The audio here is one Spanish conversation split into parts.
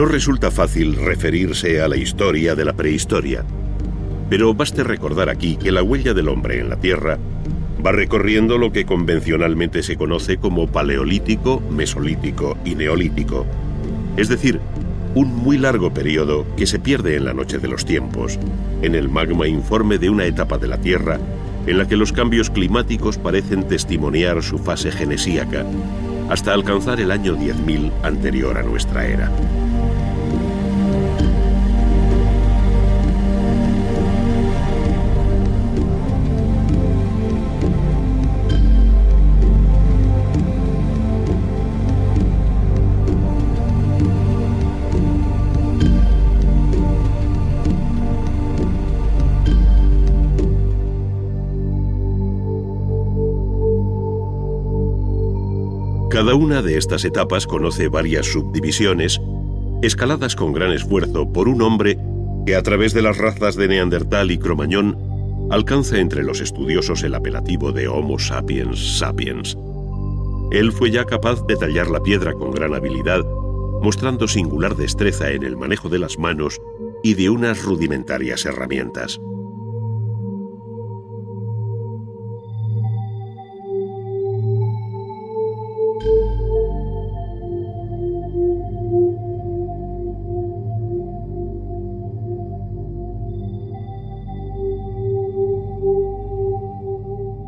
No resulta fácil referirse a la historia de la prehistoria, pero baste recordar aquí que la huella del hombre en la Tierra va recorriendo lo que convencionalmente se conoce como paleolítico, mesolítico y neolítico, es decir, un muy largo periodo que se pierde en la noche de los tiempos, en el magma informe de una etapa de la Tierra en la que los cambios climáticos parecen testimoniar su fase genesíaca, hasta alcanzar el año 10.000 anterior a nuestra era. Cada una de estas etapas conoce varias subdivisiones, escaladas con gran esfuerzo por un hombre que a través de las razas de Neandertal y Cromañón alcanza entre los estudiosos el apelativo de Homo sapiens sapiens. Él fue ya capaz de tallar la piedra con gran habilidad, mostrando singular destreza en el manejo de las manos y de unas rudimentarias herramientas.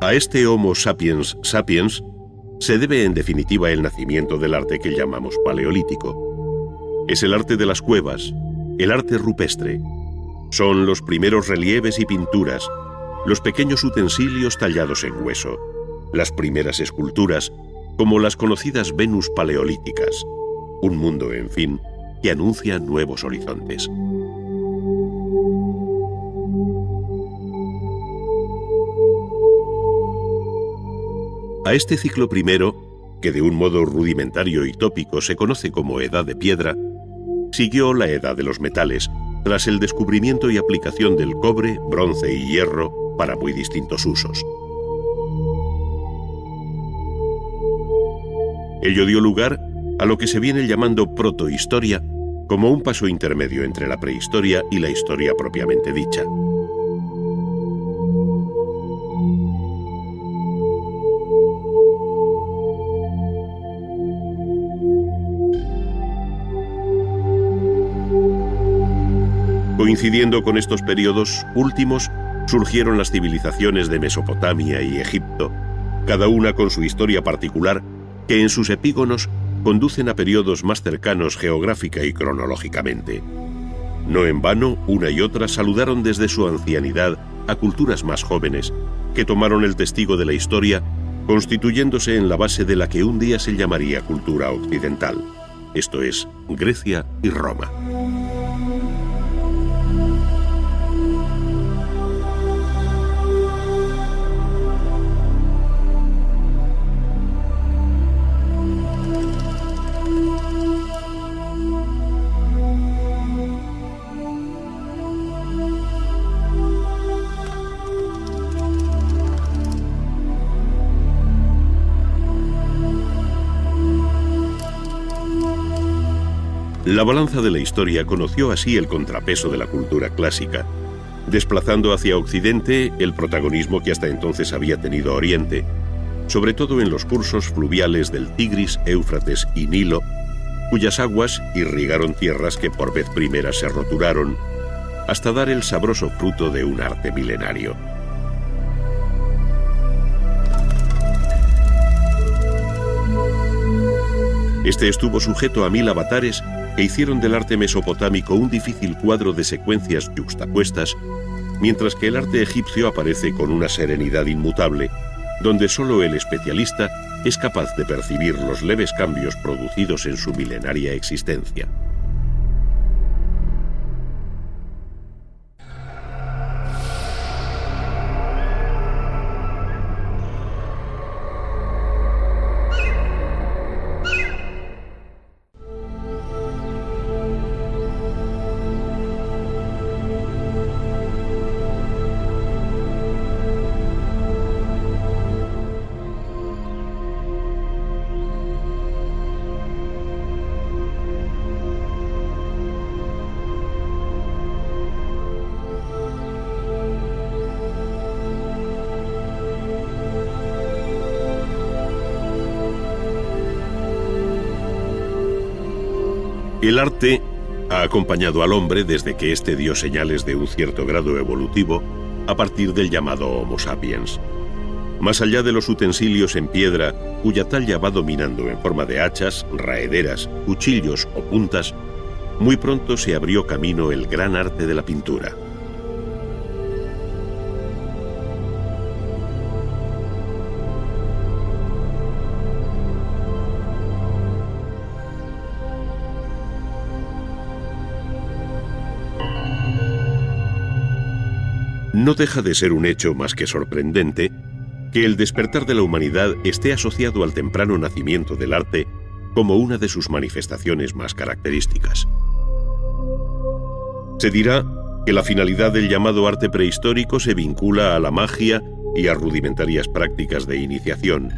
A este Homo sapiens sapiens se debe en definitiva el nacimiento del arte que llamamos paleolítico. Es el arte de las cuevas, el arte rupestre. Son los primeros relieves y pinturas, los pequeños utensilios tallados en hueso, las primeras esculturas, como las conocidas Venus paleolíticas. Un mundo, en fin, que anuncia nuevos horizontes. A este ciclo primero, que de un modo rudimentario y tópico se conoce como Edad de Piedra, siguió la Edad de los Metales, tras el descubrimiento y aplicación del cobre, bronce y hierro para muy distintos usos. Ello dio lugar a lo que se viene llamando protohistoria, como un paso intermedio entre la prehistoria y la historia propiamente dicha. Coincidiendo con estos periodos últimos, surgieron las civilizaciones de Mesopotamia y Egipto, cada una con su historia particular, que en sus epígonos conducen a periodos más cercanos geográfica y cronológicamente. No en vano, una y otra saludaron desde su ancianidad a culturas más jóvenes, que tomaron el testigo de la historia, constituyéndose en la base de la que un día se llamaría cultura occidental, esto es, Grecia y Roma. La balanza de la historia conoció así el contrapeso de la cultura clásica, desplazando hacia Occidente el protagonismo que hasta entonces había tenido Oriente, sobre todo en los cursos fluviales del Tigris, Éufrates y Nilo, cuyas aguas irrigaron tierras que por vez primera se roturaron, hasta dar el sabroso fruto de un arte milenario. Este estuvo sujeto a 1000 avatares que hicieron del arte mesopotámico un difícil cuadro de secuencias yuxtapuestas, mientras que el arte egipcio aparece con una serenidad inmutable, donde solo el especialista es capaz de percibir los leves cambios producidos en su milenaria existencia. El arte ha acompañado al hombre desde que éste dio señales de un cierto grado evolutivo a partir del llamado Homo sapiens. Más allá de los utensilios en piedra, cuya talla va dominando en forma de hachas, raederas, cuchillos o puntas, muy pronto se abrió camino el gran arte de la pintura. No deja de ser un hecho más que sorprendente que el despertar de la humanidad esté asociado al temprano nacimiento del arte como una de sus manifestaciones más características. Se dirá que la finalidad del llamado arte prehistórico se vincula a la magia y a rudimentarias prácticas de iniciación,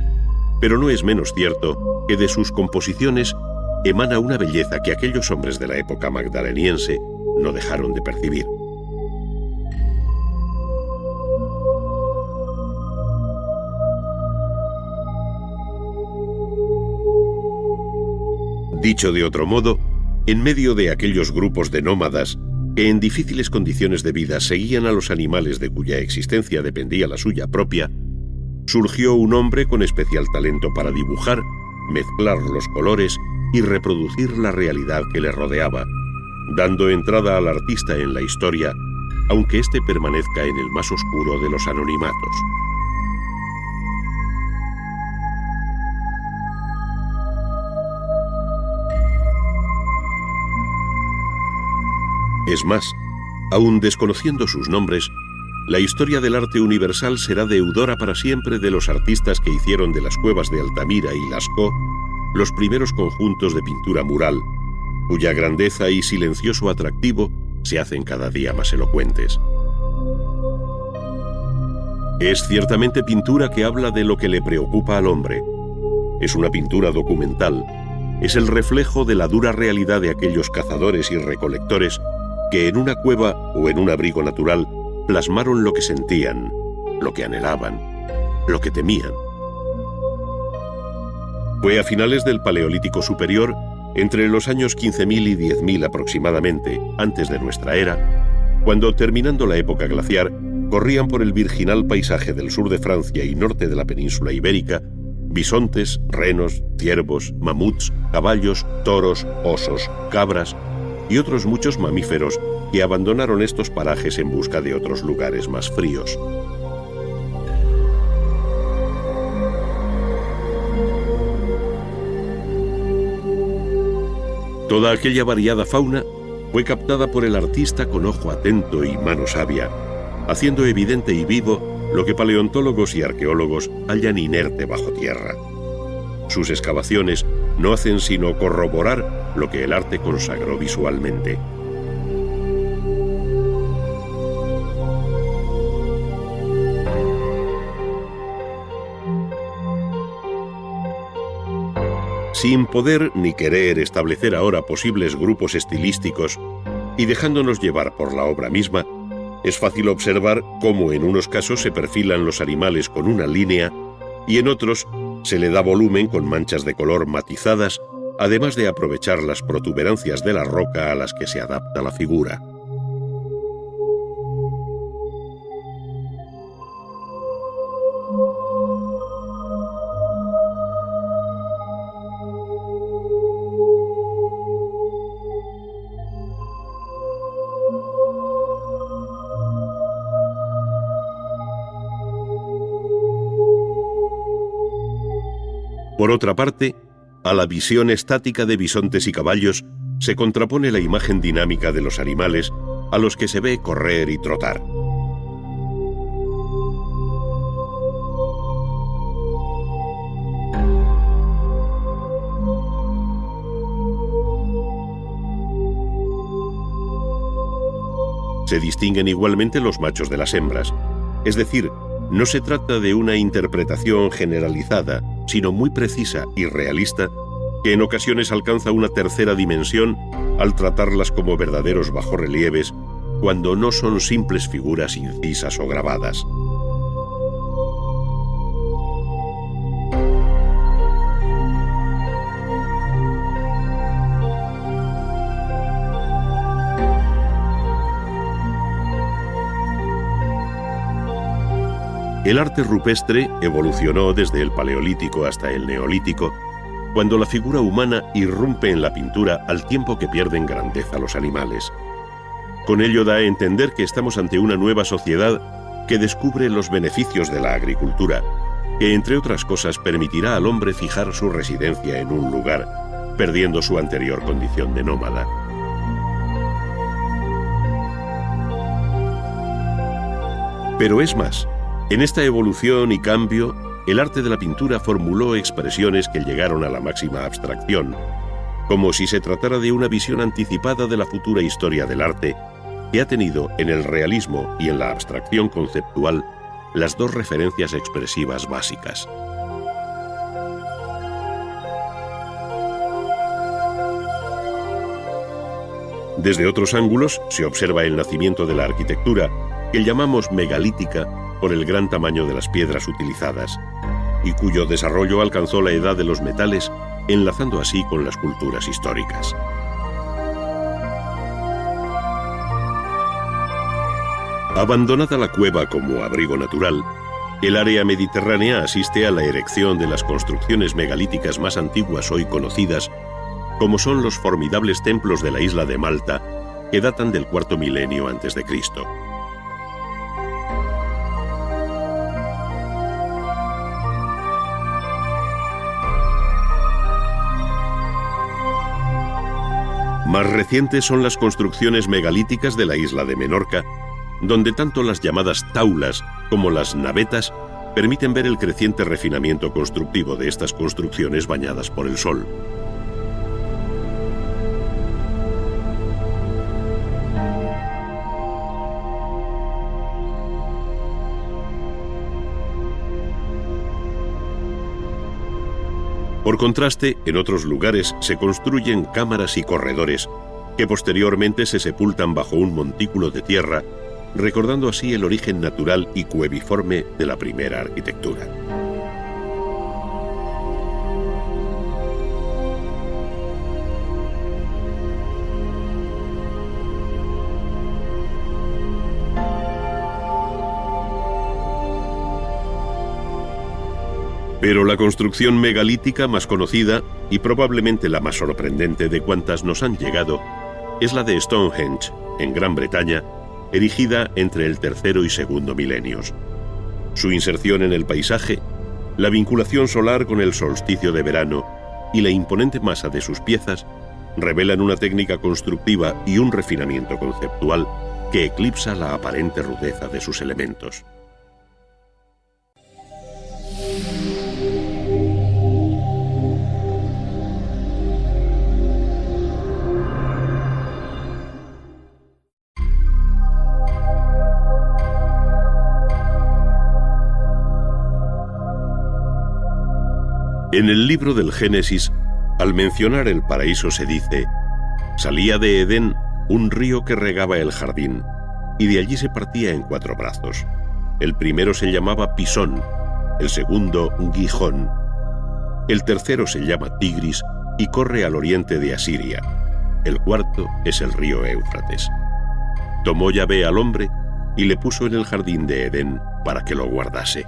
pero no es menos cierto que de sus composiciones emana una belleza que aquellos hombres de la época magdaleniense no dejaron de percibir. Dicho de otro modo, en medio de aquellos grupos de nómadas que en difíciles condiciones de vida seguían a los animales de cuya existencia dependía la suya propia, surgió un hombre con especial talento para dibujar, mezclar los colores y reproducir la realidad que le rodeaba, dando entrada al artista en la historia, aunque éste permanezca en el más oscuro de los anonimatos. Es más, aun desconociendo sus nombres, la historia del arte universal será deudora para siempre de los artistas que hicieron de las cuevas de Altamira y Lascaux los primeros conjuntos de pintura mural, cuya grandeza y silencioso atractivo se hacen cada día más elocuentes. Es ciertamente pintura que habla de lo que le preocupa al hombre. Es una pintura documental. Es el reflejo de la dura realidad de aquellos cazadores y recolectores que en una cueva o en un abrigo natural plasmaron lo que sentían, lo que anhelaban, lo que temían. Fue a finales del Paleolítico Superior, entre los años 15.000 y 10.000 aproximadamente, antes de nuestra era, cuando, terminando la época glaciar, corrían por el virginal paisaje del sur de Francia y norte de la península ibérica bisontes, renos, ciervos, mamuts, caballos, toros, osos, cabras y otros muchos mamíferos que abandonaron estos parajes en busca de otros lugares más fríos. Toda aquella variada fauna fue captada por el artista con ojo atento y mano sabia, haciendo evidente y vivo lo que paleontólogos y arqueólogos hallan inerte bajo tierra. Sus excavaciones no hacen sino corroborar lo que el arte consagró visualmente. Sin poder ni querer establecer ahora posibles grupos estilísticos y dejándonos llevar por la obra misma, es fácil observar cómo en unos casos se perfilan los animales con una línea y en otros se le da volumen con manchas de color matizadas, además de aprovechar las protuberancias de la roca a las que se adapta la figura. Por otra parte, a la visión estática de bisontes y caballos se contrapone la imagen dinámica de los animales a los que se ve correr y trotar. Se distinguen igualmente los machos de las hembras, es decir, no se trata de una interpretación generalizada, sino muy precisa y realista, que en ocasiones alcanza una tercera dimensión al tratarlas como verdaderos bajorrelieves, cuando no son simples figuras incisas o grabadas. El arte rupestre evolucionó desde el Paleolítico hasta el Neolítico, cuando la figura humana irrumpe en la pintura al tiempo que pierden grandeza los animales. Con ello da a entender que estamos ante una nueva sociedad que descubre los beneficios de la agricultura, que entre otras cosas permitirá al hombre fijar su residencia en un lugar, perdiendo su anterior condición de nómada. Pero es más, en esta evolución y cambio, el arte de la pintura formuló expresiones que llegaron a la máxima abstracción, como si se tratara de una visión anticipada de la futura historia del arte, que ha tenido en el realismo y en la abstracción conceptual las dos referencias expresivas básicas. Desde otros ángulos se observa el nacimiento de la arquitectura, que llamamos megalítica por el gran tamaño de las piedras utilizadas, y cuyo desarrollo alcanzó la edad de los metales, enlazando así con las culturas históricas. Abandonada la cueva como abrigo natural, el área mediterránea asiste a la erección de las construcciones megalíticas más antiguas hoy conocidas, como son los formidables templos de la isla de Malta, que datan del cuarto milenio a.C. Más recientes son las construcciones megalíticas de la isla de Menorca, donde tanto las llamadas taulas como las navetas permiten ver el creciente refinamiento constructivo de estas construcciones bañadas por el sol. Por contraste, en otros lugares se construyen cámaras y corredores que posteriormente se sepultan bajo un montículo de tierra, recordando así el origen natural y cueviforme de la primera arquitectura. Pero la construcción megalítica más conocida, y probablemente la más sorprendente de cuantas nos han llegado, es la de Stonehenge, en Gran Bretaña, erigida entre el tercero y segundo milenios. Su inserción en el paisaje, la vinculación solar con el solsticio de verano y la imponente masa de sus piezas revelan una técnica constructiva y un refinamiento conceptual que eclipsa la aparente rudeza de sus elementos. En el libro del Génesis, al mencionar el paraíso se dice: salía de Edén un río que regaba el jardín, y de allí se partía en 4 brazos. El primero se llamaba Pisón, el segundo Gijón, el tercero se llama Tigris y corre al oriente de Asiria, el cuarto es el río Éufrates. Tomó Yahvé al hombre y le puso en el jardín de Edén para que lo guardase.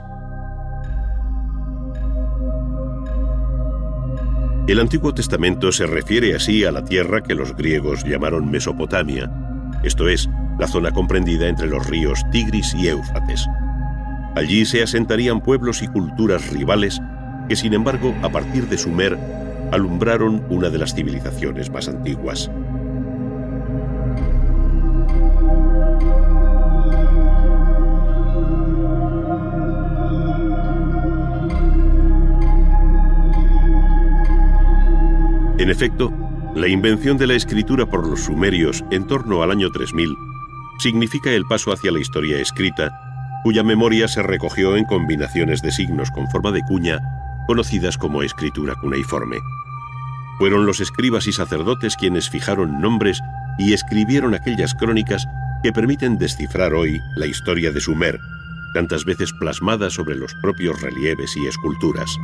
El Antiguo Testamento se refiere así a la tierra que los griegos llamaron Mesopotamia, esto es, la zona comprendida entre los ríos Tigris y Éufrates. Allí se asentarían pueblos y culturas rivales que, sin embargo, a partir de Sumer, alumbraron una de las civilizaciones más antiguas. En efecto, la invención de la escritura por los sumerios en torno al año 3000 significa el paso hacia la historia escrita, cuya memoria se recogió en combinaciones de signos con forma de cuña, conocidas como escritura cuneiforme. Fueron los escribas y sacerdotes quienes fijaron nombres y escribieron aquellas crónicas que permiten descifrar hoy la historia de Sumer, tantas veces plasmada sobre los propios relieves y esculturas.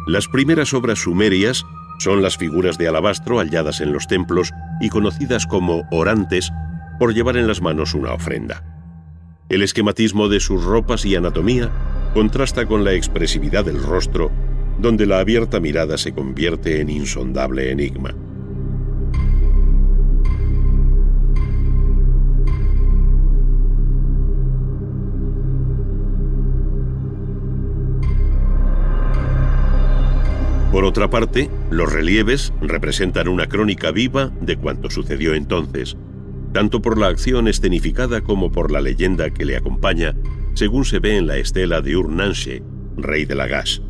Las primeras obras sumerias son las figuras de alabastro halladas en los templos y conocidas como orantes, por llevar en las manos una ofrenda. El esquematismo de sus ropas y anatomía contrasta con la expresividad del rostro, donde la abierta mirada se convierte en insondable enigma. Por otra parte, los relieves representan una crónica viva de cuanto sucedió entonces, tanto por la acción escenificada como por la leyenda que le acompaña, según se ve en la estela de Ur-Nanshe, rey de Lagash.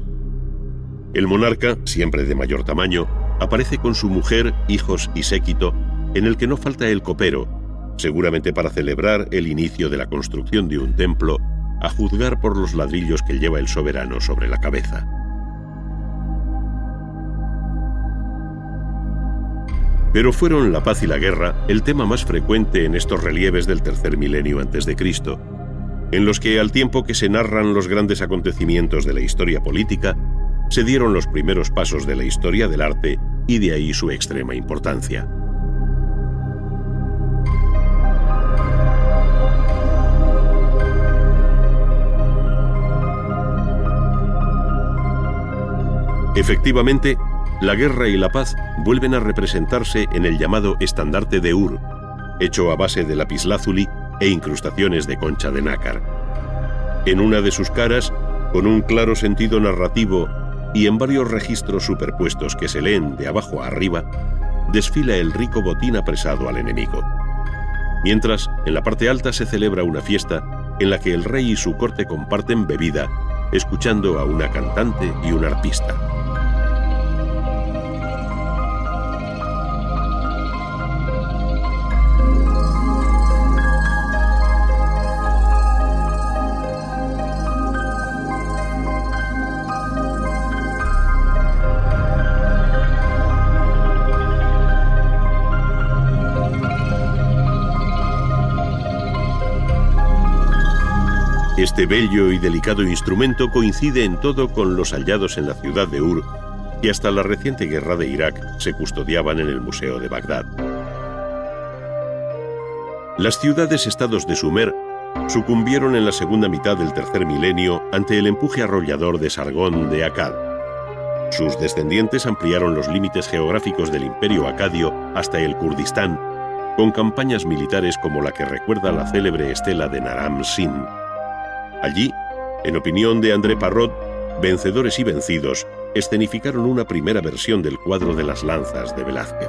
El monarca, siempre de mayor tamaño, aparece con su mujer, hijos y séquito, en el que no falta el copero, seguramente para celebrar el inicio de la construcción de un templo, a juzgar por los ladrillos que lleva el soberano sobre la cabeza. Pero fueron la paz y la guerra el tema más frecuente en estos relieves del tercer milenio antes de Cristo, en los que, al tiempo que se narran los grandes acontecimientos de la historia política, se dieron los primeros pasos de la historia del arte y de ahí su extrema importancia. Efectivamente, la guerra y la paz vuelven a representarse en el llamado estandarte de Ur, hecho a base de lapislázuli e incrustaciones de concha de nácar. En una de sus caras, con un claro sentido narrativo y en varios registros superpuestos que se leen de abajo a arriba, desfila el rico botín apresado al enemigo. Mientras, en la parte alta se celebra una fiesta en la que el rey y su corte comparten bebida, escuchando a una cantante y un arpista. Este bello y delicado instrumento coincide en todo con los hallados en la ciudad de Ur, que hasta la reciente guerra de Irak se custodiaban en el Museo de Bagdad. Las ciudades-estados de Sumer sucumbieron en la segunda mitad del tercer milenio ante el empuje arrollador de Sargón de Akkad. Sus descendientes ampliaron los límites geográficos del imperio acadio hasta el Kurdistán, con campañas militares como la que recuerda la célebre estela de Naram Sin. Allí, en opinión de André Parrot, vencedores y vencidos escenificaron una primera versión del cuadro de las lanzas de Velázquez.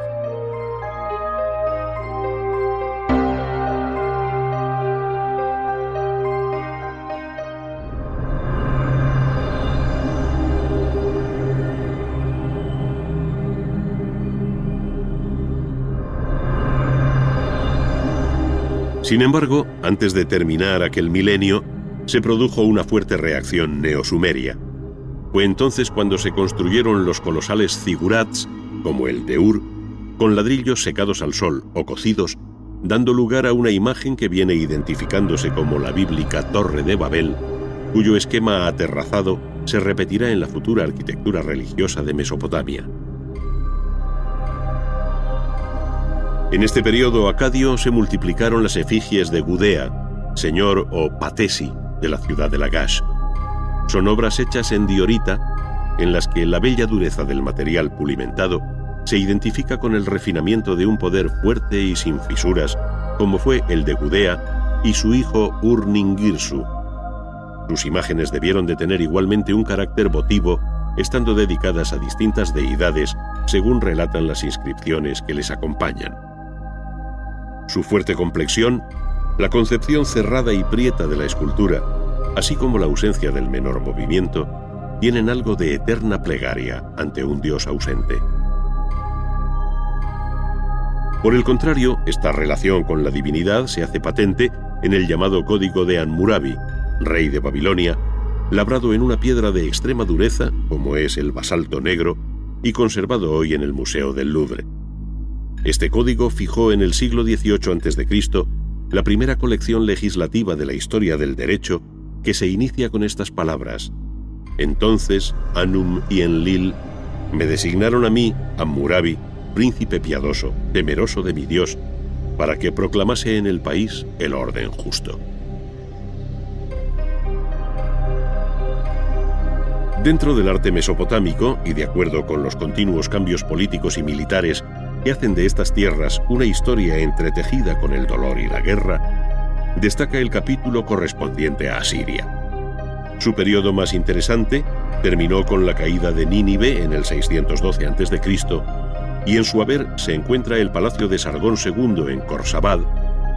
Sin embargo, antes de terminar aquel milenio, se produjo una fuerte reacción neosumeria. Fue entonces cuando se construyeron los colosales zigurats, como el de Ur, con ladrillos secados al sol o cocidos, dando lugar a una imagen que viene identificándose como la bíblica Torre de Babel, cuyo esquema aterrazado se repetirá en la futura arquitectura religiosa de Mesopotamia. En este periodo acadio se multiplicaron las efigies de Gudea, señor o patesi de la ciudad de Lagash. Son obras hechas en diorita, en las que la bella dureza del material pulimentado se identifica con el refinamiento de un poder fuerte y sin fisuras, como fue el de Gudea y su hijo Ur-Ningirsu. Sus imágenes debieron de tener igualmente un carácter votivo, estando dedicadas a distintas deidades, según relatan las inscripciones que les acompañan. Su fuerte complexión, la concepción cerrada y prieta de la escultura, así como la ausencia del menor movimiento, tienen algo de eterna plegaria ante un dios ausente. Por el contrario, esta relación con la divinidad se hace patente en el llamado Código de Hammurabi, rey de Babilonia, labrado en una piedra de extrema dureza, como es el basalto negro, y conservado hoy en el Museo del Louvre. Este código fijó en el siglo XVIII a.C. la primera colección legislativa de la historia del derecho, que se inicia con estas palabras: Entonces, Anum y Enlil me designaron a mí, Hammurabi, príncipe piadoso, temeroso de mi Dios, para que proclamase en el país el orden justo. Dentro del arte mesopotámico, y de acuerdo con los continuos cambios políticos y militares que hacen de estas tierras una historia entretejida con el dolor y la guerra, destaca el capítulo correspondiente a Asiria. Su periodo más interesante terminó con la caída de Nínive en el 612 a.C., y en su haber se encuentra el palacio de Sargón II en Khorsabad,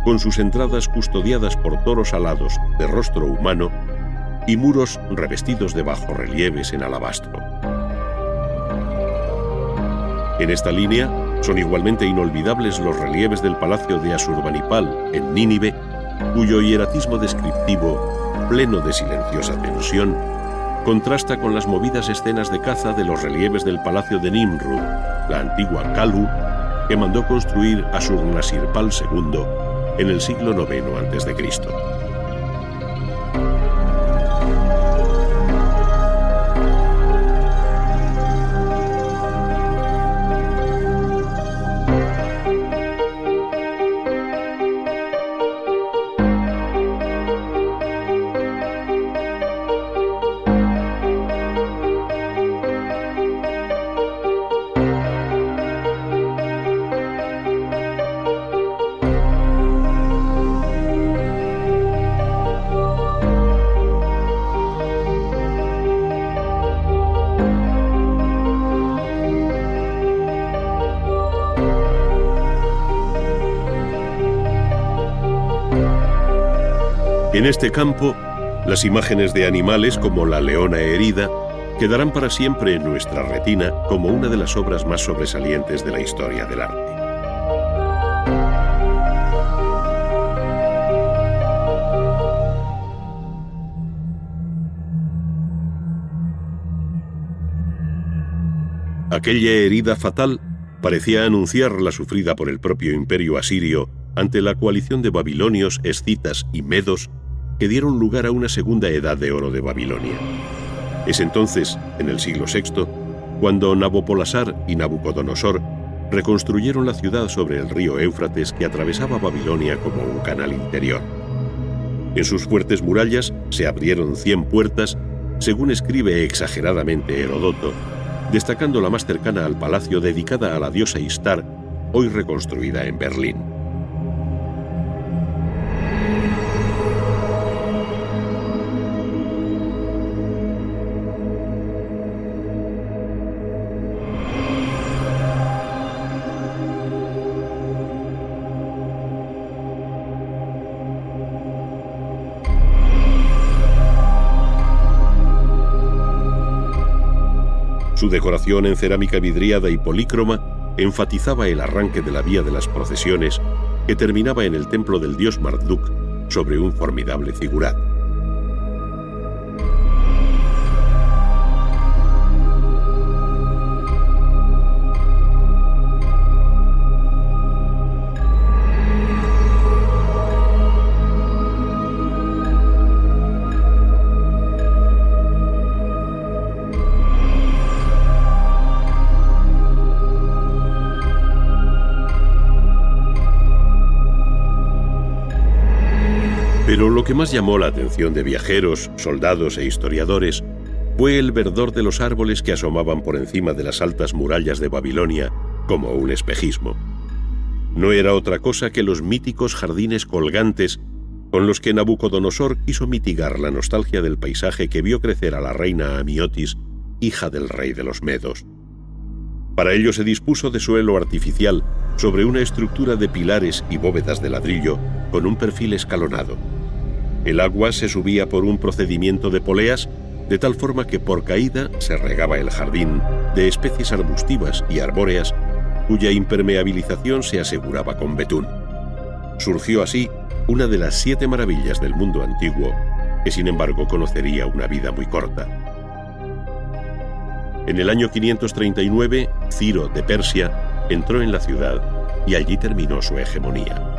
con sus entradas custodiadas por toros alados de rostro humano y muros revestidos de bajorrelieves en alabastro. En esta línea son igualmente inolvidables los relieves del palacio de Asurbanipal en Nínive, cuyo hieratismo descriptivo, pleno de silenciosa tensión, contrasta con las movidas escenas de caza de los relieves del palacio de Nimrud, la antigua Kalu, que mandó construir Asurnasirpal II en el siglo IX a.C. En este campo, las imágenes de animales como la leona herida quedarán para siempre en nuestra retina como una de las obras más sobresalientes de la historia del arte. Aquella herida fatal parecía anunciar la sufrida por el propio imperio asirio ante la coalición de babilonios, escitas y medos que dieron lugar a una segunda edad de oro de Babilonia. Es entonces, en el siglo VI, cuando Nabopolassar y Nabucodonosor reconstruyeron la ciudad sobre el río Éufrates que atravesaba Babilonia como un canal interior. En sus fuertes murallas se abrieron 100 puertas, según escribe exageradamente Heródoto, destacando la más cercana al palacio dedicada a la diosa Ishtar, hoy reconstruida en Berlín. Su decoración en cerámica vidriada y polícroma enfatizaba el arranque de la vía de las procesiones que terminaba en el templo del dios Marduk sobre un formidable zigurat. Pero lo que más llamó la atención de viajeros, soldados e historiadores fue el verdor de los árboles que asomaban por encima de las altas murallas de Babilonia como un espejismo. No era otra cosa que los míticos jardines colgantes con los que Nabucodonosor quiso mitigar la nostalgia del paisaje que vio crecer a la reina Amiotis, hija del rey de los Medos. Para ello se dispuso de suelo artificial sobre una estructura de pilares y bóvedas de ladrillo con un perfil escalonado. El agua se subía por un procedimiento de poleas, de tal forma que por caída se regaba el jardín de especies arbustivas y arbóreas cuya impermeabilización se aseguraba con betún. Surgió así una de las 7 maravillas del mundo antiguo, que sin embargo conocería una vida muy corta. En el año 539, Ciro de Persia entró en la ciudad y allí terminó su hegemonía.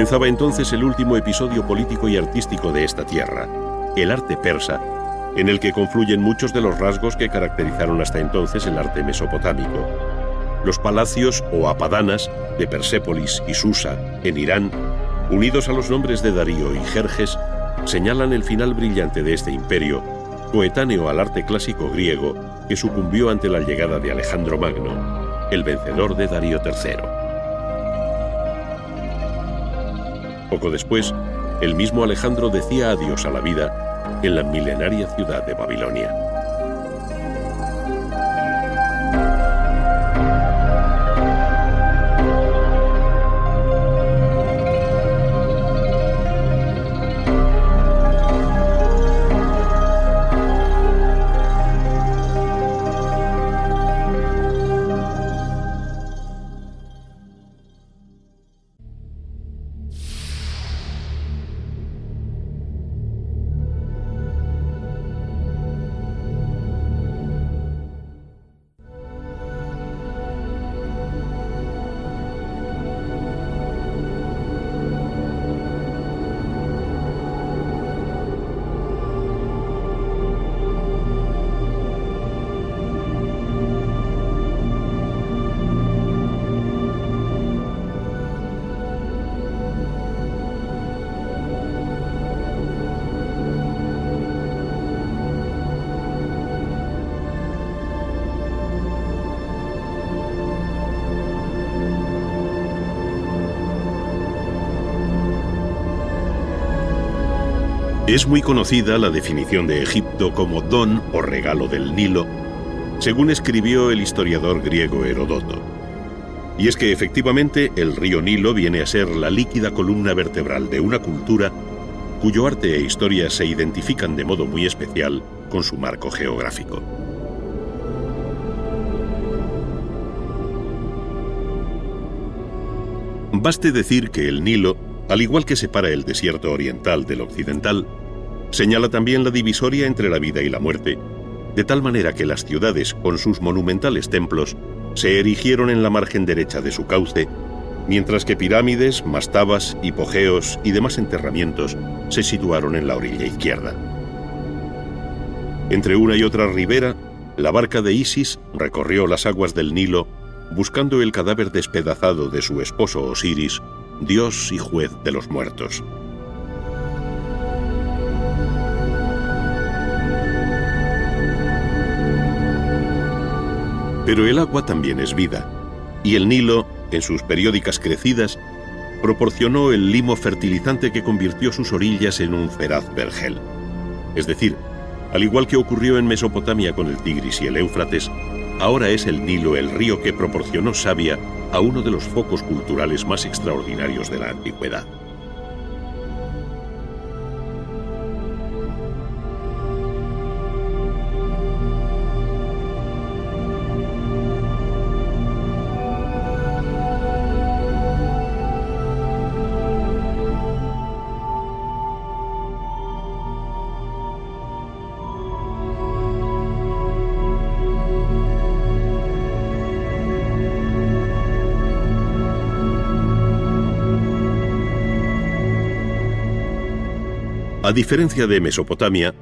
Comenzaba entonces el último episodio político y artístico de esta tierra, el arte persa, en el que confluyen muchos de los rasgos que caracterizaron hasta entonces el arte mesopotámico. Los palacios o apadanas de Persépolis y Susa, en Irán, unidos a los nombres de Darío y Jerjes, señalan el final brillante de este imperio, coetáneo al arte clásico griego que sucumbió ante la llegada de Alejandro Magno, el vencedor de Darío III. Poco después, el mismo Alejandro decía adiós a la vida en la milenaria ciudad de Babilonia. Es muy conocida la definición de Egipto como don o regalo del Nilo, según escribió el historiador griego Heródoto. Y es que efectivamente el río Nilo viene a ser la líquida columna vertebral de una cultura cuyo arte e historia se identifican de modo muy especial con su marco geográfico. Baste decir que el Nilo, al igual que separa el desierto oriental del occidental, señala también la divisoria entre la vida y la muerte, de tal manera que las ciudades, con sus monumentales templos, se erigieron en la margen derecha de su cauce, mientras que pirámides, mastabas, hipogeos y demás enterramientos se situaron en la orilla izquierda. Entre una y otra ribera, la barca de Isis recorrió las aguas del Nilo buscando el cadáver despedazado de su esposo Osiris, dios y juez de los muertos. Pero el agua también es vida, y el Nilo, en sus periódicas crecidas, proporcionó el limo fertilizante que convirtió sus orillas en un feraz vergel. Es decir, al igual que ocurrió en Mesopotamia con el Tigris y el Éufrates, ahora es el Nilo el río que proporcionó savia a uno de los focos culturales más extraordinarios de la antigüedad. A diferencia de Mesopotamia,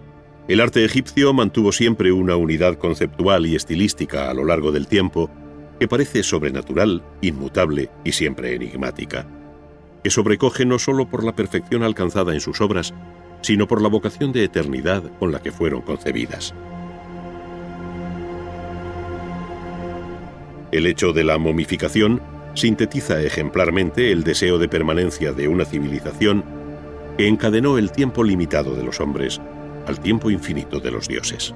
el arte egipcio mantuvo siempre una unidad conceptual y estilística a lo largo del tiempo que parece sobrenatural, inmutable y siempre enigmática, que sobrecoge no solo por la perfección alcanzada en sus obras, sino por la vocación de eternidad con la que fueron concebidas. El hecho de la momificación sintetiza ejemplarmente el deseo de permanencia de una civilización que encadenó el tiempo limitado de los hombres al tiempo infinito de los dioses.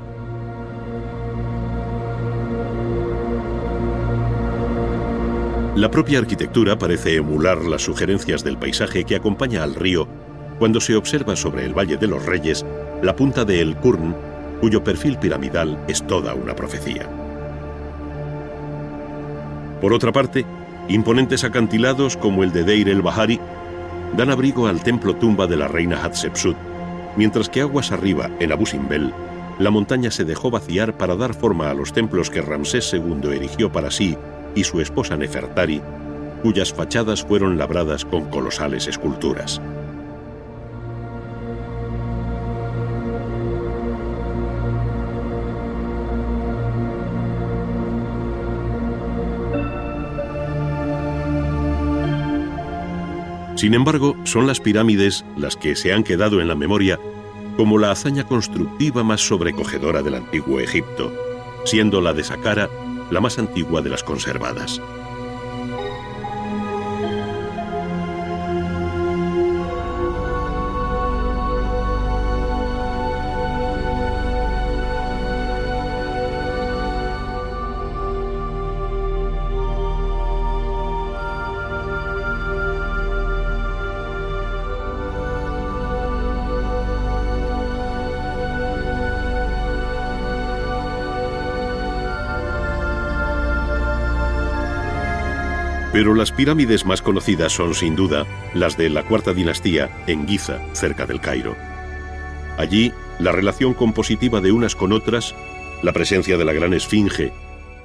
La propia arquitectura parece emular las sugerencias del paisaje que acompaña al río cuando se observa sobre el Valle de los Reyes la punta de El Qurn, cuyo perfil piramidal es toda una profecía. Por otra parte, imponentes acantilados como el de Deir el-Bahari dan abrigo al templo tumba de la reina Hatshepsut, mientras que aguas arriba, en Abu Simbel, la montaña se dejó vaciar para dar forma a los templos que Ramsés II erigió para sí y su esposa Nefertari, cuyas fachadas fueron labradas con colosales esculturas. Sin embargo, son las pirámides las que se han quedado en la memoria como la hazaña constructiva más sobrecogedora del antiguo Egipto, siendo la de Saqqara la más antigua de las conservadas. Pero las pirámides más conocidas son, sin duda, las de la cuarta dinastía, en Giza, cerca del Cairo. Allí, la relación compositiva de unas con otras, la presencia de la gran esfinge,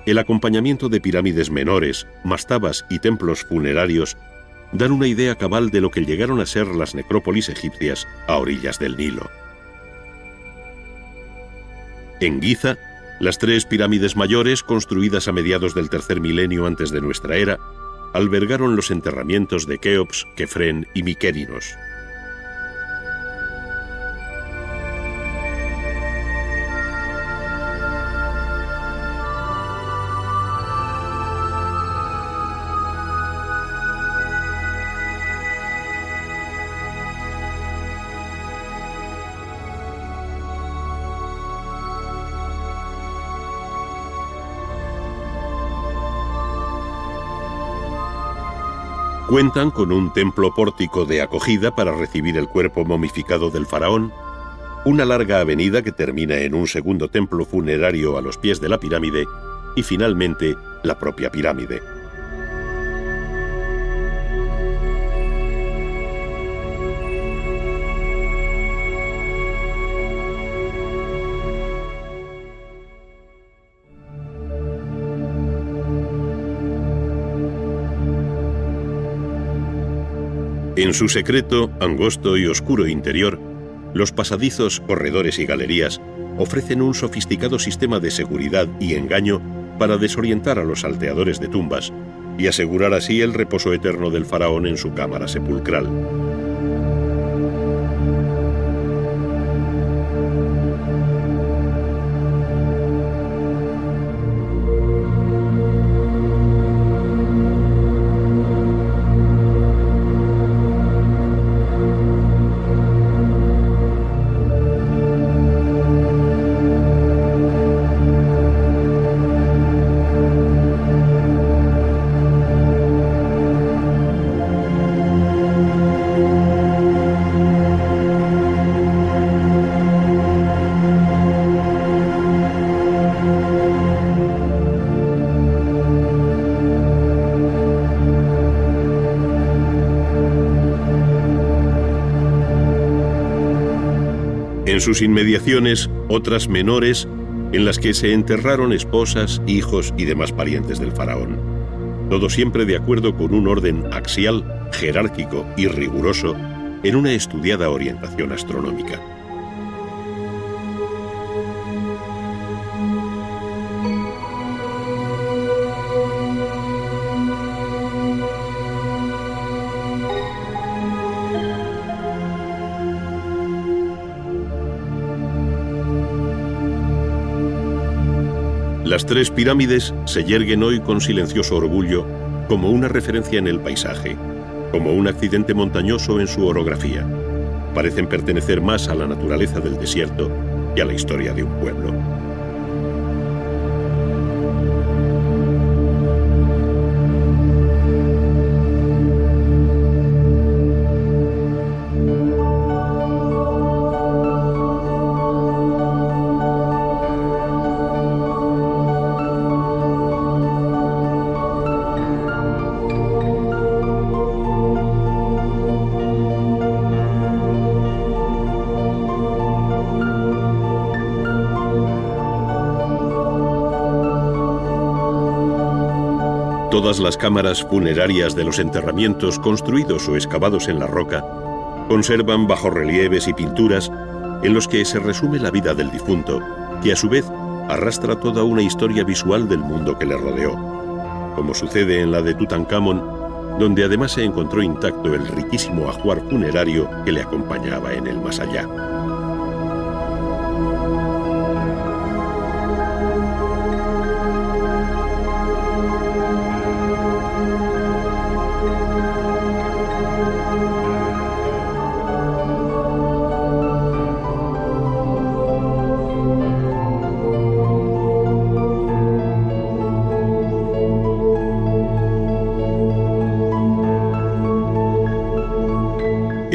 el acompañamiento de pirámides menores, mastabas y templos funerarios, dan una idea cabal de lo que llegaron a ser las necrópolis egipcias a orillas del Nilo. En Giza, las tres pirámides mayores, construidas a mediados del tercer milenio antes de nuestra era, albergaron los enterramientos de Keops, Kefren y Mykerinos. Cuentan con un templo pórtico de acogida para recibir el cuerpo momificado del faraón, una larga avenida que termina en un segundo templo funerario a los pies de la pirámide y finalmente la propia pirámide. En su secreto, angosto y oscuro interior, los pasadizos, corredores y galerías ofrecen un sofisticado sistema de seguridad y engaño para desorientar a los salteadores de tumbas y asegurar así el reposo eterno del faraón en su cámara sepulcral. En sus inmediaciones, otras menores, en las que se enterraron esposas, hijos y demás parientes del faraón. Todo siempre de acuerdo con un orden axial, jerárquico y riguroso, en una estudiada orientación astronómica. Las tres pirámides se yerguen hoy con silencioso orgullo como una referencia en el paisaje, como un accidente montañoso en su orografía. Parecen pertenecer más a la naturaleza del desierto que a la historia de un pueblo. Todas las cámaras funerarias de los enterramientos construidos o excavados en la roca conservan bajorrelieves y pinturas en los que se resume la vida del difunto, que a su vez arrastra toda una historia visual del mundo que le rodeó, como sucede en la de Tutankamón, donde además se encontró intacto el riquísimo ajuar funerario que le acompañaba en el más allá.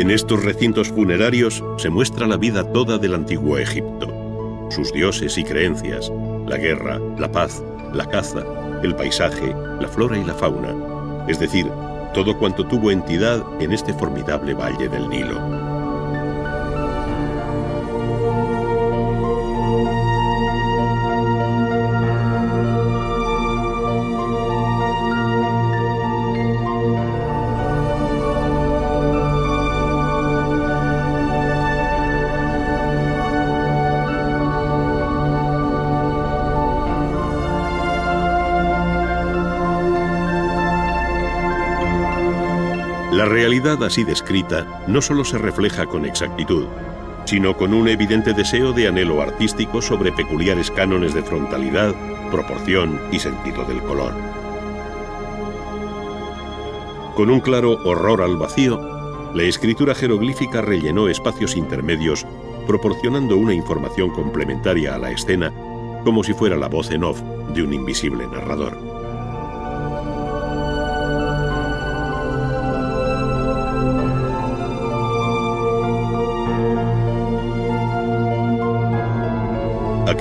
En estos recintos funerarios se muestra la vida toda del antiguo Egipto, sus dioses y creencias, la guerra, la paz, la caza, el paisaje, la flora y la fauna, es decir, todo cuanto tuvo entidad en este formidable valle del Nilo. La realidad así descrita no solo se refleja con exactitud, sino con un evidente deseo de anhelo artístico sobre peculiares cánones de frontalidad, proporción y sentido del color. Con un claro horror al vacío, la escritura jeroglífica rellenó espacios intermedios, proporcionando una información complementaria a la escena, como si fuera la voz en off de un invisible narrador.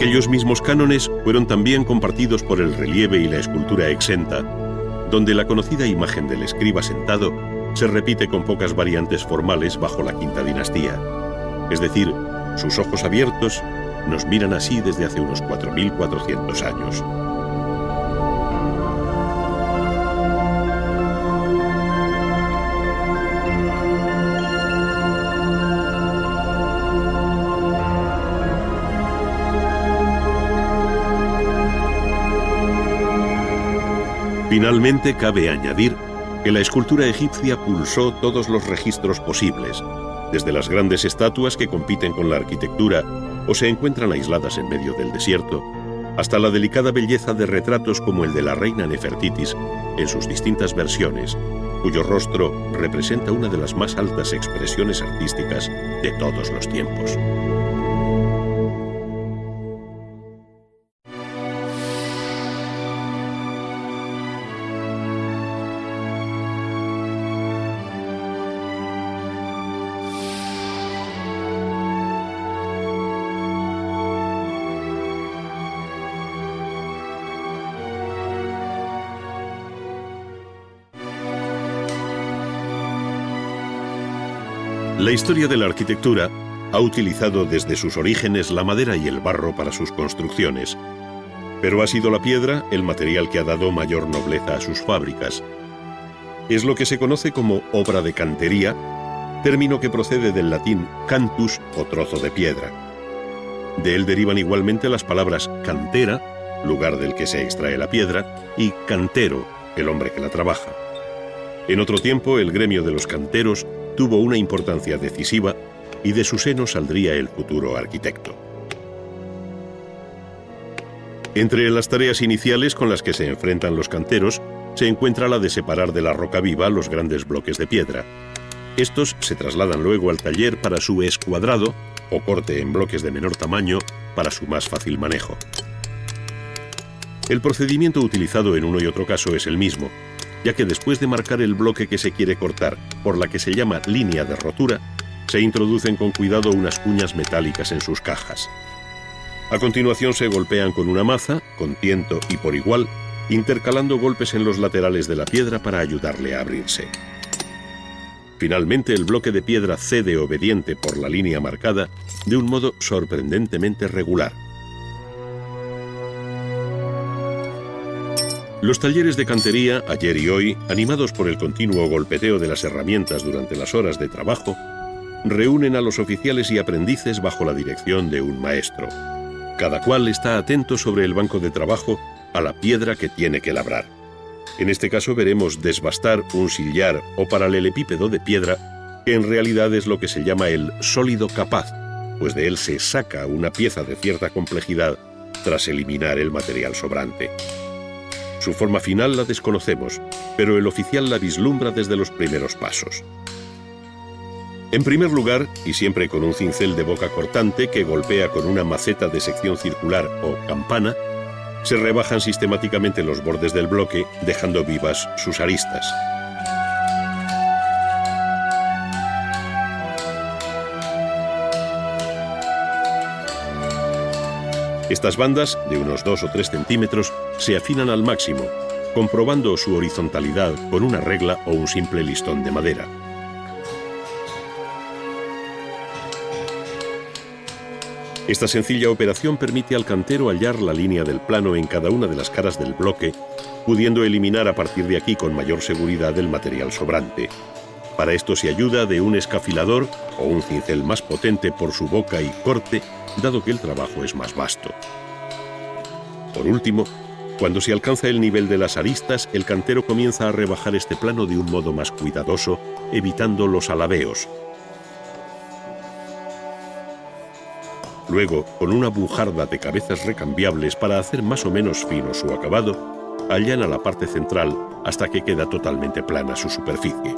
Aquellos mismos cánones fueron también compartidos por el relieve y la escultura exenta, donde la conocida imagen del escriba sentado se repite con pocas variantes formales bajo la quinta dinastía. Es decir, sus ojos abiertos nos miran así desde hace unos 4.400 años. Finalmente, cabe añadir que la escultura egipcia pulsó todos los registros posibles, desde las grandes estatuas que compiten con la arquitectura o se encuentran aisladas en medio del desierto, hasta la delicada belleza de retratos como el de la reina Nefertitis en sus distintas versiones, cuyo rostro representa una de las más altas expresiones artísticas de todos los tiempos. La historia de la arquitectura ha utilizado desde sus orígenes la madera y el barro para sus construcciones, pero ha sido la piedra el material que ha dado mayor nobleza a sus fábricas. Es lo que se conoce como obra de cantería, término que procede del latín cantus o trozo de piedra. De él derivan igualmente las palabras cantera, lugar del que se extrae la piedra, y cantero, el hombre que la trabaja. En otro tiempo, el gremio de los canteros tuvo una importancia decisiva y de su seno saldría el futuro arquitecto. Entre las tareas iniciales con las que se enfrentan los canteros se encuentra la de separar de la roca viva los grandes bloques de piedra. Estos se trasladan luego al taller para su escuadrado o corte en bloques de menor tamaño para su más fácil manejo. El procedimiento utilizado en uno y otro caso es el mismo, ya que después de marcar el bloque que se quiere cortar por la que se llama línea de rotura, se introducen con cuidado unas cuñas metálicas en sus cajas. A continuación se golpean con una maza, con tiento y por igual, intercalando golpes en los laterales de la piedra para ayudarle a abrirse. Finalmente, el bloque de piedra cede obediente por la línea marcada de un modo sorprendentemente regular. Los talleres de cantería, ayer y hoy, animados por el continuo golpeteo de las herramientas durante las horas de trabajo, reúnen a los oficiales y aprendices bajo la dirección de un maestro. Cada cual está atento sobre el banco de trabajo a la piedra que tiene que labrar. En este caso veremos desbastar un sillar o paralelepípedo de piedra, que en realidad es lo que se llama el sólido capaz, pues de él se saca una pieza de cierta complejidad tras eliminar el material sobrante. Su forma final la desconocemos, pero el oficial la vislumbra desde los primeros pasos. En primer lugar, y siempre con un cincel de boca cortante que golpea con una maceta de sección circular o campana, se rebajan sistemáticamente los bordes del bloque, dejando vivas sus aristas. Estas bandas, de unos 2 o 3 centímetros, se afinan al máximo, comprobando su horizontalidad con una regla o un simple listón de madera. Esta sencilla operación permite al cantero hallar la línea del plano en cada una de las caras del bloque, pudiendo eliminar a partir de aquí con mayor seguridad el material sobrante. Para esto se ayuda de un escafilador o un cincel más potente por su boca y corte, dado que el trabajo es más vasto. Por último, cuando se alcanza el nivel de las aristas, el cantero comienza a rebajar este plano de un modo más cuidadoso, evitando los alabeos. Luego, con una bujarda de cabezas recambiables para hacer más o menos fino su acabado, allana la parte central hasta que queda totalmente plana su superficie.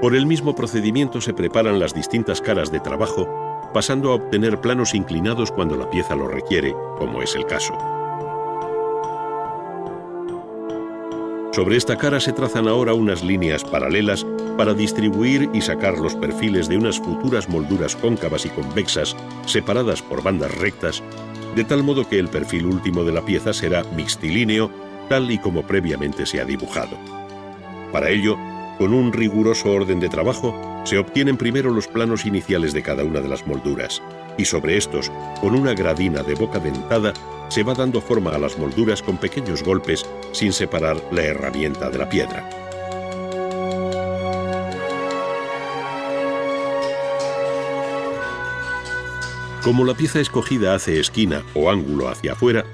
Por el mismo procedimiento se preparan las distintas caras de trabajo, pasando a obtener planos inclinados cuando la pieza lo requiere, como es el caso. Sobre esta cara se trazan ahora unas líneas paralelas para distribuir y sacar los perfiles de unas futuras molduras cóncavas y convexas, separadas por bandas rectas, de tal modo que el perfil último de la pieza será mixtilíneo, tal y como previamente se ha dibujado. Para ello, con un riguroso orden de trabajo, se obtienen primero los planos iniciales de cada una de las molduras, y sobre estos, con una gradina de boca dentada, se va dando forma a las molduras con pequeños golpes sin separar la herramienta de la piedra. Como la pieza escogida hace esquina o ángulo hacia afuera,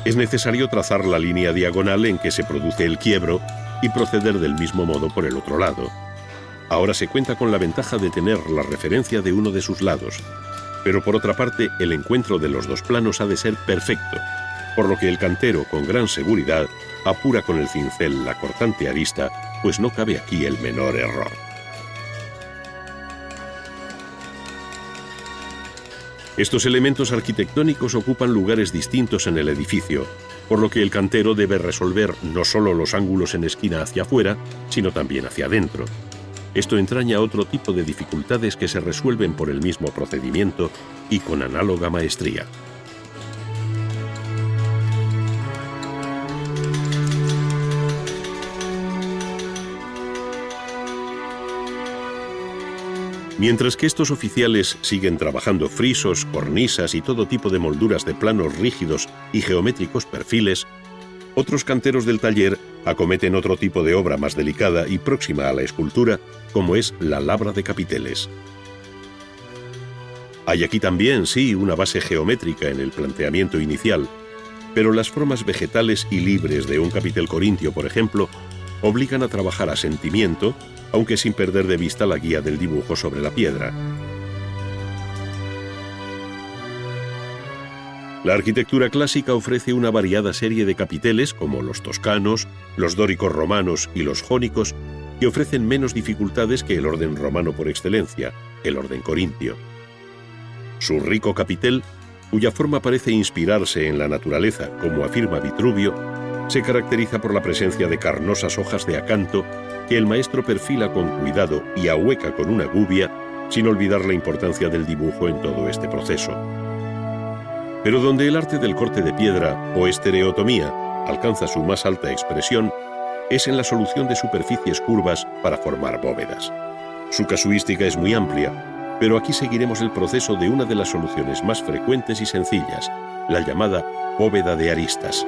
es necesario trazar la línea diagonal en que se produce el quiebro y proceder del mismo modo por el otro lado. Ahora se cuenta con la ventaja de tener la referencia de uno de sus lados, pero por otra parte el encuentro de los dos planos ha de ser perfecto, por lo que el cantero, con gran seguridad, apura con el cincel la cortante arista, pues no cabe aquí el menor error. Estos elementos arquitectónicos ocupan lugares distintos en el edificio, por lo que el cantero debe resolver no solo los ángulos en esquina hacia afuera, sino también hacia adentro. Esto entraña otro tipo de dificultades que se resuelven por el mismo procedimiento y con análoga maestría. Mientras que estos oficiales siguen trabajando frisos, cornisas y todo tipo de molduras de planos rígidos y geométricos perfiles, otros canteros del taller acometen otro tipo de obra más delicada y próxima a la escultura, como es la labra de capiteles. Hay aquí también, sí, una base geométrica en el planteamiento inicial, pero las formas vegetales y libres de un capitel corintio, por ejemplo, obligan a trabajar a sentimiento, aunque sin perder de vista la guía del dibujo sobre la piedra. La arquitectura clásica ofrece una variada serie de capiteles, como los toscanos, los dóricos romanos y los jónicos, que ofrecen menos dificultades que el orden romano por excelencia, el orden corintio. Su rico capitel, cuya forma parece inspirarse en la naturaleza, como afirma Vitruvio, se caracteriza por la presencia de carnosas hojas de acanto que el maestro perfila con cuidado y ahueca con una gubia, sin olvidar la importancia del dibujo en todo este proceso. Pero donde el arte del corte de piedra o estereotomía alcanza su más alta expresión es en la solución de superficies curvas para formar bóvedas. Su casuística es muy amplia, pero aquí seguiremos el proceso de una de las soluciones más frecuentes y sencillas, la llamada bóveda de aristas.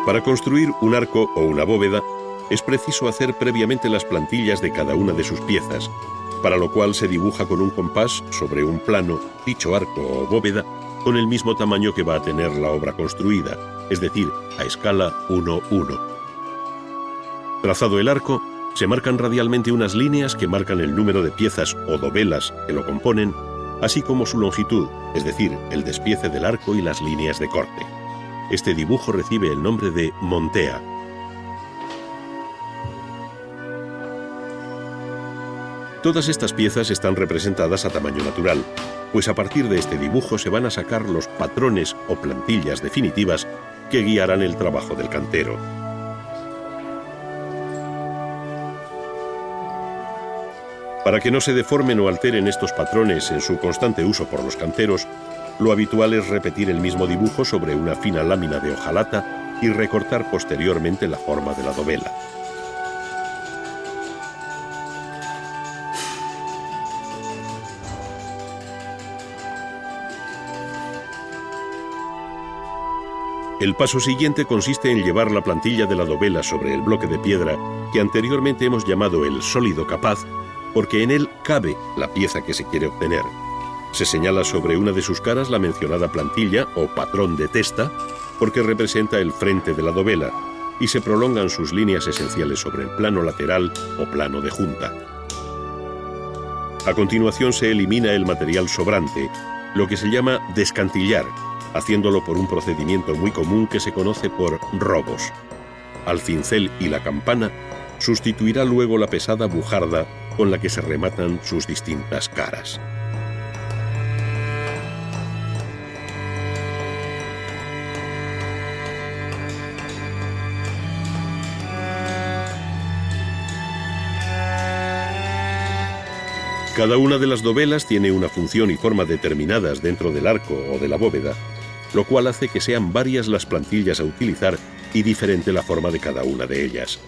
Para construir un arco o una bóveda, es preciso hacer previamente las plantillas de cada una de sus piezas, para lo cual se dibuja con un compás sobre un plano dicho arco o bóveda con el mismo tamaño que va a tener la obra construida, es decir, a escala 1:1. Trazado el arco, se marcan radialmente unas líneas que marcan el número de piezas o dovelas que lo componen, así como su longitud, es decir, el despiece del arco y las líneas de corte. Este dibujo recibe el nombre de montea. Todas estas piezas están representadas a tamaño natural, pues a partir de este dibujo se van a sacar los patrones o plantillas definitivas que guiarán el trabajo del cantero. Para que no se deformen o alteren estos patrones en su constante uso por los canteros, lo habitual es repetir el mismo dibujo sobre una fina lámina de hojalata y recortar posteriormente la forma de la dovela. El paso siguiente consiste en llevar la plantilla de la dovela sobre el bloque de piedra que anteriormente hemos llamado el sólido capaz, porque en él cabe la pieza que se quiere obtener. Se señala sobre una de sus caras la mencionada plantilla o patrón de testa, porque representa el frente de la dovela, y se prolongan sus líneas esenciales sobre el plano lateral o plano de junta. A continuación se elimina el material sobrante, lo que se llama descantillar, haciéndolo por un procedimiento muy común que se conoce por robos. Al cincel y la campana sustituirá luego la pesada bujarda con la que se rematan sus distintas caras. Cada una de las dovelas tiene una función y forma determinadas dentro del arco o de la bóveda, lo cual hace que sean varias las plantillas a utilizar y diferente la forma de cada una de ellas.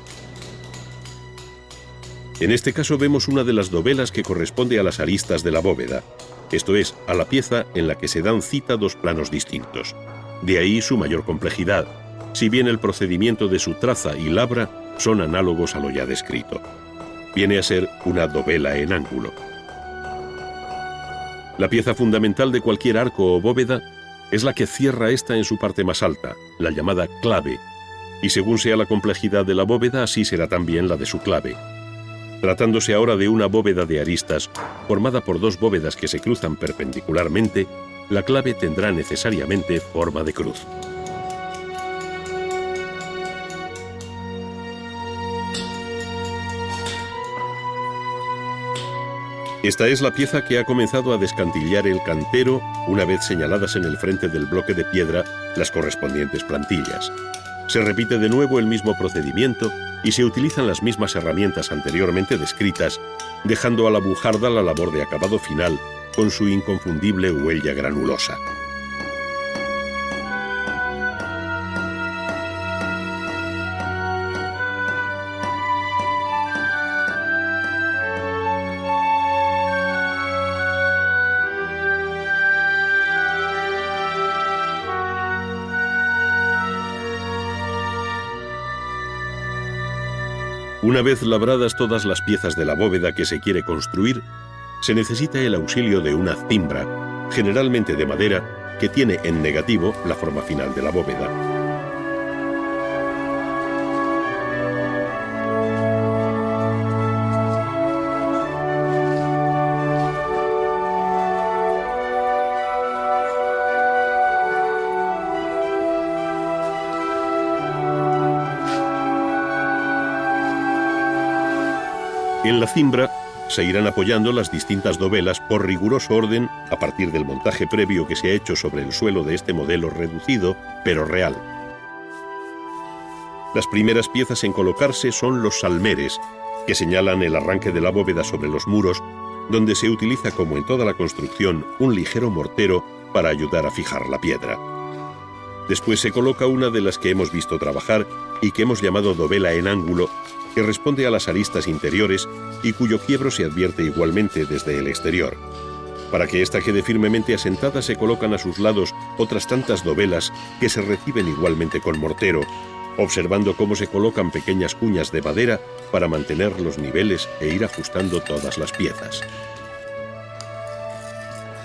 En este caso vemos una de las dovelas que corresponde a las aristas de la bóveda, esto es, a la pieza en la que se dan cita dos planos distintos. De ahí su mayor complejidad, si bien el procedimiento de su traza y labra son análogos a lo ya descrito. Viene a ser una dovela en ángulo. La pieza fundamental de cualquier arco o bóveda es la que cierra esta en su parte más alta, la llamada clave, y según sea la complejidad de la bóveda, así será también la de su clave. Tratándose ahora de una bóveda de aristas, formada por dos bóvedas que se cruzan perpendicularmente, la clave tendrá necesariamente forma de cruz. Esta es la pieza que ha comenzado a descantillar el cantero una vez señaladas en el frente del bloque de piedra las correspondientes plantillas. Se repite de nuevo el mismo procedimiento y se utilizan las mismas herramientas anteriormente descritas, dejando a la bujarda la labor de acabado final con su inconfundible huella granulosa. Una vez labradas todas las piezas de la bóveda que se quiere construir, se necesita el auxilio de una cimbra, generalmente de madera, que tiene en negativo la forma final de la bóveda. En la cimbra se irán apoyando las distintas dovelas por riguroso orden a partir del montaje previo que se ha hecho sobre el suelo de este modelo reducido, pero real. Las primeras piezas en colocarse son los salmeres, que señalan el arranque de la bóveda sobre los muros, donde se utiliza, como en toda la construcción, un ligero mortero para ayudar a fijar la piedra. Después se coloca una de las que hemos visto trabajar, y que hemos llamado dovela en ángulo, que responde a las aristas interiores y cuyo quiebro se advierte igualmente desde el exterior. Para que ésta quede firmemente asentada se colocan a sus lados otras tantas dovelas que se reciben igualmente con mortero, observando cómo se colocan pequeñas cuñas de madera para mantener los niveles e ir ajustando todas las piezas.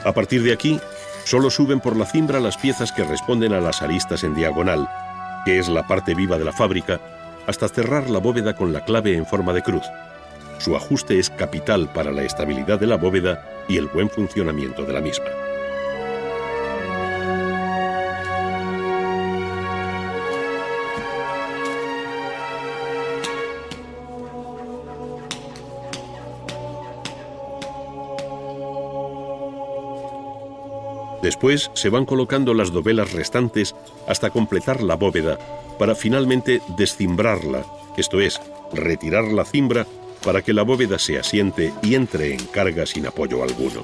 A partir de aquí, solo suben por la cimbra las piezas que responden a las aristas en diagonal, que es la parte viva de la fábrica, hasta cerrar la bóveda con la clave en forma de cruz. Su ajuste es capital para la estabilidad de la bóveda y el buen funcionamiento de la misma. Después se van colocando las dovelas restantes hasta completar la bóveda para finalmente descimbrarla, esto es, retirar la cimbra para que la bóveda se asiente y entre en carga sin apoyo alguno.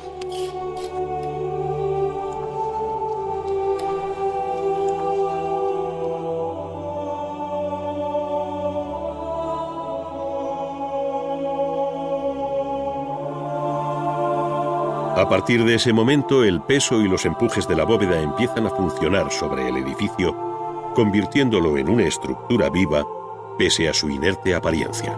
A partir de ese momento, el peso y los empujes de la bóveda empiezan a funcionar sobre el edificio, convirtiéndolo en una estructura viva, pese a su inerte apariencia.